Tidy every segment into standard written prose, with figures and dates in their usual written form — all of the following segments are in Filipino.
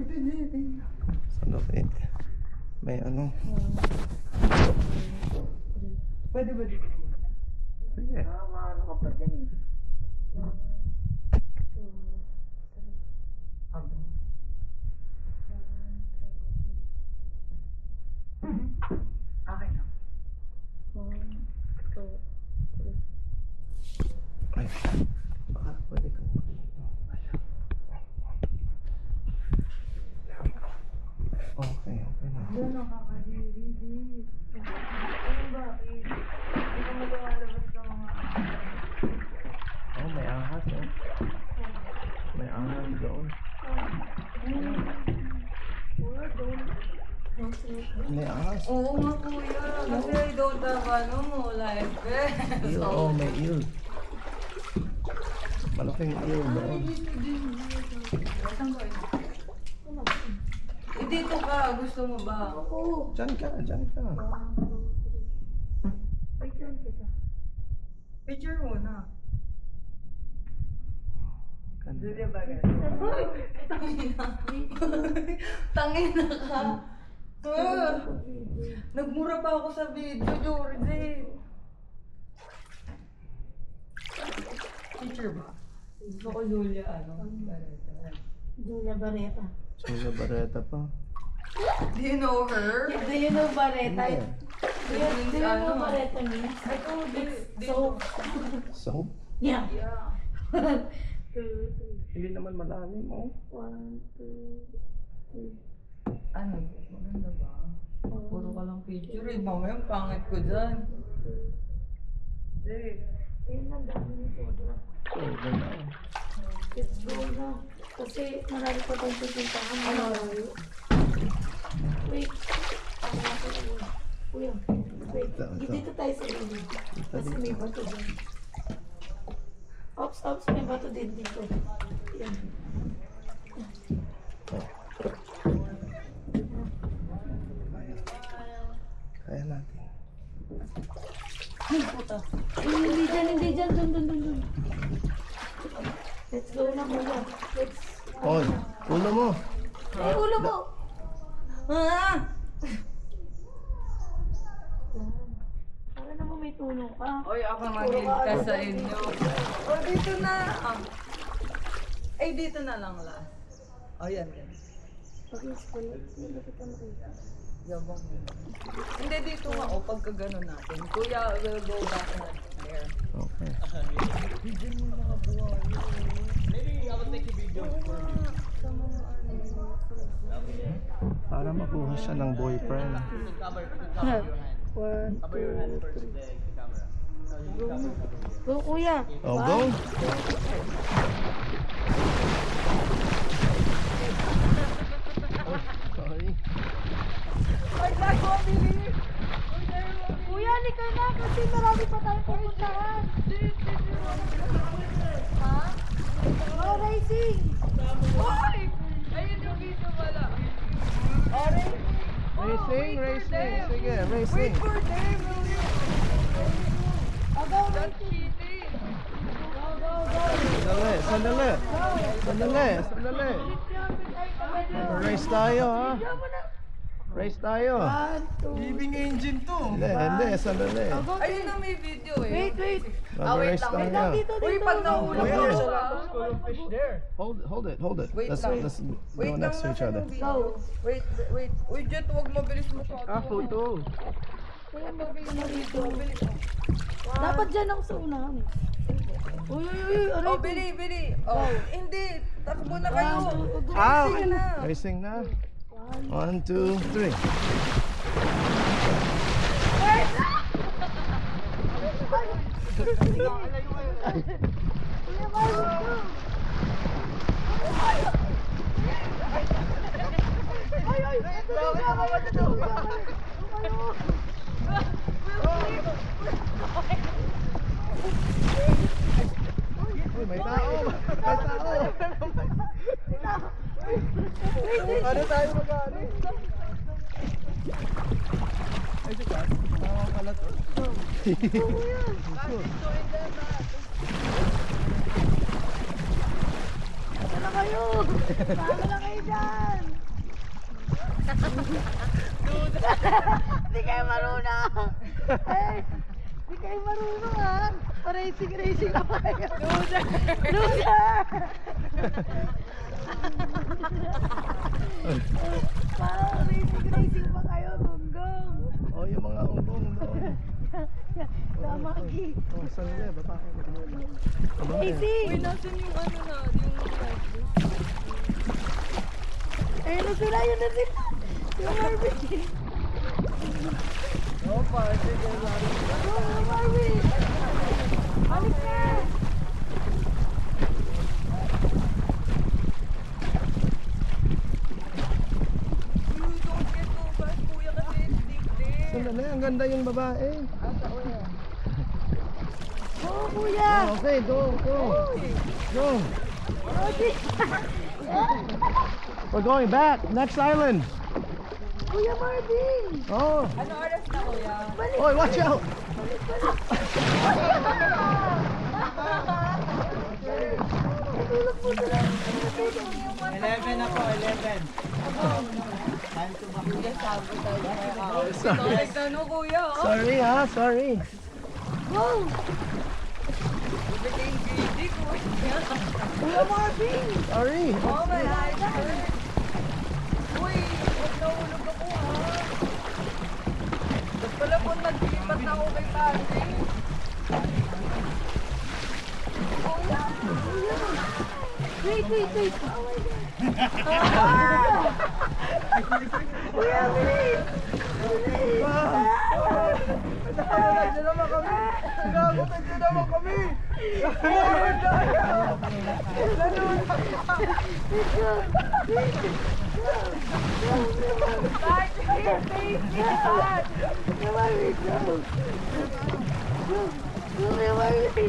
Sa loob eh. May ano. Pwede ba dito? Sige. Ano ka pa dyan eh? Okay na. Ay, baka pwede kang okay, okay na. Doon nakakadiri. Ano bakit? Hindi ka magagalabas ng mga Oh, may ahas oh. May ahas doon. May ahas. Oo nga kuya. Kasi I don't have ano mo, life vest. Eel, oh, may eel. Malaking eel doon. Dito ka, gusto mo ba? Oo. Diyan ka, diyan ka. Picture mo na. Ganda. ba rin? Tangina ka. Nagmura pa ako sa video, Jordan. Picture ba? Gusto ko Julia, ano? Julia Barreta. Julia Barreta pa. Do you know her? Do you know Barreta? Yeah. Do you know Barreta means? I told you. So, Soap? yeah. Yeah. 2, 3. Hindi naman malalim oh. 1, 2, 3. Ano? Maganda ba? Puro ka lang picture eh. Mamaya ang pangit ko dyan. Jay. Ayun lang, dami nito. Oh, ganda. Let's go na. Kasi marami pa tayong pupuntahan. Malayo. Wait. Kuya, wait. Dito tayo sa dulo. Kasi may bato dyan. Ops, may bato din dito. Yan. Kaya natin. Ay, puta. Hindi dyan. Dun. Let's go na kuya. Let's. Oy, ulo mo. Ay, ulo mo! Ah! Para naman may tulong ka. Oy, ako magigtas sa inyo. O, dito na. Ay, dito na lang last. O, yan. Pag-is ko, hindi kita makita. Yabang. Hindi, dito nga. O, pagka gano'n natin. Kuya, we'll go back there. Okay. Bigyan mo mga buhay. Maybe I will take a video for you. Sa mga ano. Para makuha siya ng boyfriend. Cover your hand. 1, Cover your hand first, then the camera. No, you can cover it. Go, kuya. Oh, go. Sorry. Ay, gago, bilis! Kuya, halika na kasi marami pa tayong pupuntahan. Ha? Oh, racing! Hoy! Ayun yung video pala. Oh, Racing, racing. Sige, Wait racing. for them, will you? That's cheating. Sandali. Race tayo, ha? Race tayo. 1, 2. Living engine to. Hindi, sandali. Ayun na may video eh. Wait. Mag-race wait tayo. Dito. Uy, pag nahulog Wait, ako there's a ah. There's a lot of fish there. Hold it. Wait Let's lang. go Wait lang, next to each nasa other. yung video. Wait. Uy, Jet, huwag mabilis mo siya. Photo. Dapat dyan ako sa unahan. Uy, Oh, Bili. Oh, hindi. Takbo na kayo. Ah, Racing na. racing na. 1, 2, 3. Uy, may tao. Ano tayo mag-ano? Ay, di ba? Nakakala to. Saan na kayo dyan? Di kayo marunong. Eh, di kayo marunong ha. Racing pa kayo. Loser! Parang racing pa kayo, gonggong. Oh, yung mga umbong doon. Tama, Ki. Oh, saan na babae? Easy! Uy, nasan yung ano na, yung Ayun na sila, yun na sila. Yung Marvin. Oh, party. Oh, Marvin. Balik na. You don't get too fast, kuya, kasi it's deep there. Sandali, ang ganda yung babae. Oo, kuya. Oh, okay, go. Go. Okay. We're going back. Next island. Kuya Marvin. Oh. Ano oras na, kuya? Oy, watch out. Natulog po sila. 11 na po, 11. Time to back. Sorry. Ano, kuya? Oh, Sorry ha, sorry. Wow. became greedy, kuya. Kuya Marvin. Sorry. Oh my God. Uy, huwag nahulog ako, ha? Ba't pala po naglipat na ako kay Tati? Wait. Oh my God. Kuya, bilis. Nandiyan naman kami. Nagagupit din naman kami.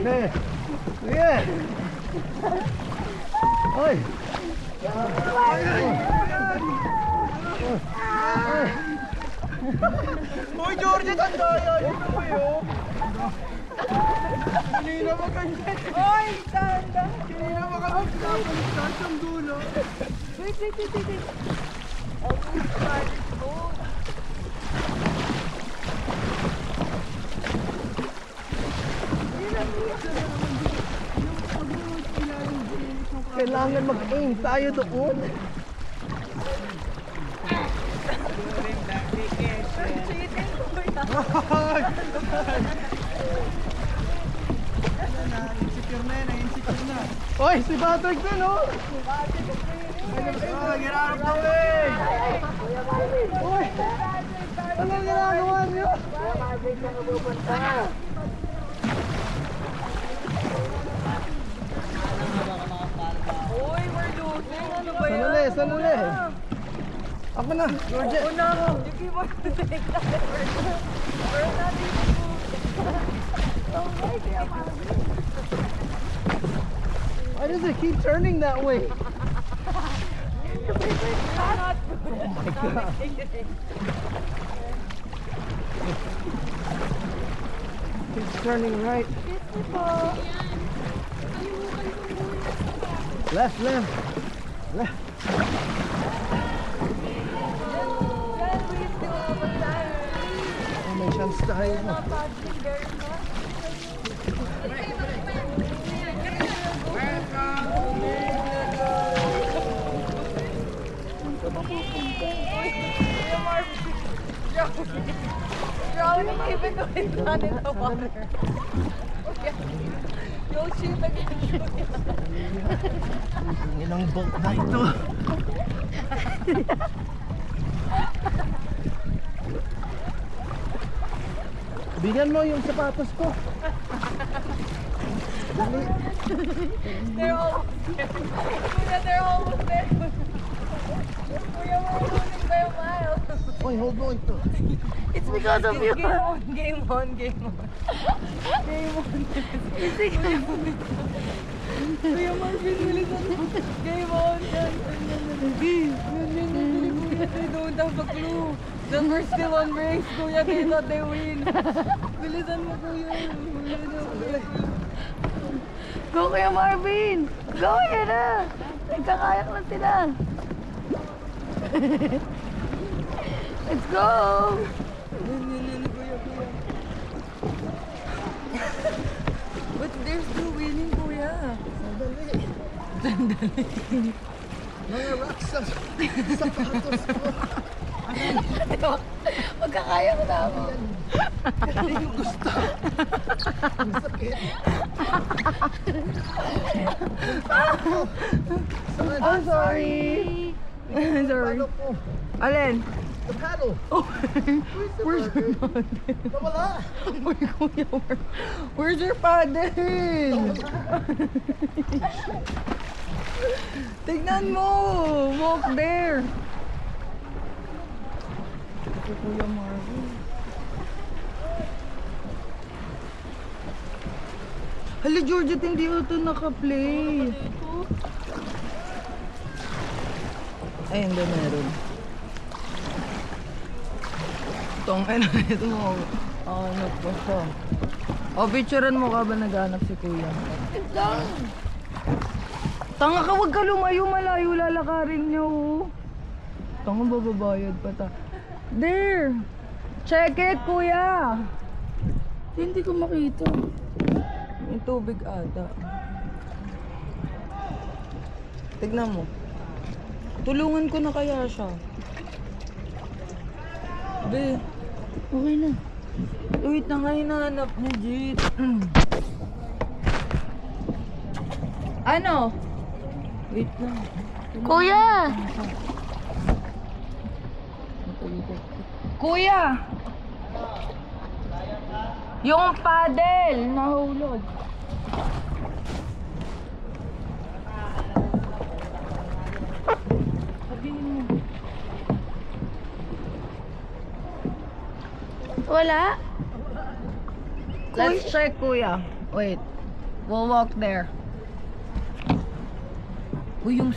Hey. Yeah. Oy. Hoy, Georgie, tandaya. Ito mo yun. Hindi na maganda. Oy, tanda! Hindi na makapagsasalit ang dulo. Wait. Oh, started ko. Kailangan mag-aim tayo doon. Cheating, kuya. Insecure na. Oy, si Patrick din, oh! Ginarap na, wey! Uy! Anong ginagawa niyo? Kuya Marvin na nabupunta. Uy, we're losing. Ano ba yan? Sanali. Ako na, Georgie. Una, you keep on saying that. We're not even Why does it keep turning that way? not good. Oh my God. It's turning right. Left. Then we still have a time. Oh, may chance tayo. Not touching very much. Drowning even though it's not in the water. Okay. You'll shoot again. Ilang boat na ito. Bigyan mo yung sapatos ko. Dali. They're almost there. Kuya, they're almost there. Kuya, we're losing by a mile. Oy, hold mo ito. It's because of you. Game on. Kuya Marvin, bilisan mo. Game on. They don't have a clue. Then we're still on race, kuya. They thought they win. Bilisan mo, kuya. Go, Kuya Marvin! Go, yan na! Nagkakayak lang sila. Let's go! But there's no winning, kuya. Mga rocks sa sapatos ko. Magkakaya ko na ako. Hindi ko gusto. Ang sakit. I'm sorry. I'm sorry. Paano po? Alin? The paddle. Where's your paddle? Nawala. Where's your paddle? Tignan mo! Walk there! Ito Kuya Marvin. Hala, Georgette, hindi ko ito naka-play. Ay, hindi meron. Itong ito mo. Ano pa siya? O, picturean mo ka ba naghanap si Kuya? Tanga ka, wag ka lumayo, malayo lalakarin niyo. Tanga, bababayad pa ta. There! Check it, Kuya! Hindi ko makita. May tubig ata. Tignan mo. Tulungan ko na kaya siya. Be, Okay na. wait na nga hinahanap niya, Jit. Ano? Wait lang. Kuya! Kuya! Yung paddle, nahulog. Sabihin mo. Wala? Let's check, Kuya. Wait. We'll walk there. Uy, yung